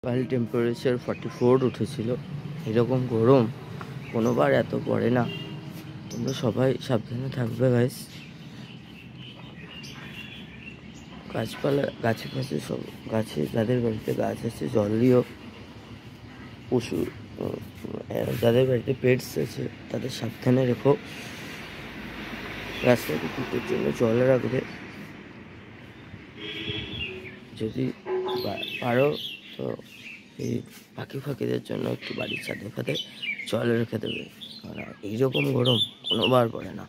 কাল টেম্পারেচার 44 উঠেছিল। এরকম গরম কোনোবার এত পড়ে না। তোমরা সবাই সাবধানে থাকবে গাইস। গাছপালা গাছে ফাছে সব গাছে, যাদের বাড়িতে গাছ আছে জল দিও। পশু যাদের বাড়িতে পেটস আছে তাদের সাবধানে রেখো। রাস্তায় কুকুরদের জন্য জল রাখবে। যদি পারো তো এই পাখি ফাঁকিদের জন্য একটু বাড়ির ছাদে ফাঁদে জল রেখে দেবে। কারণ এইরকম গরম কোনোবার পড়ে না।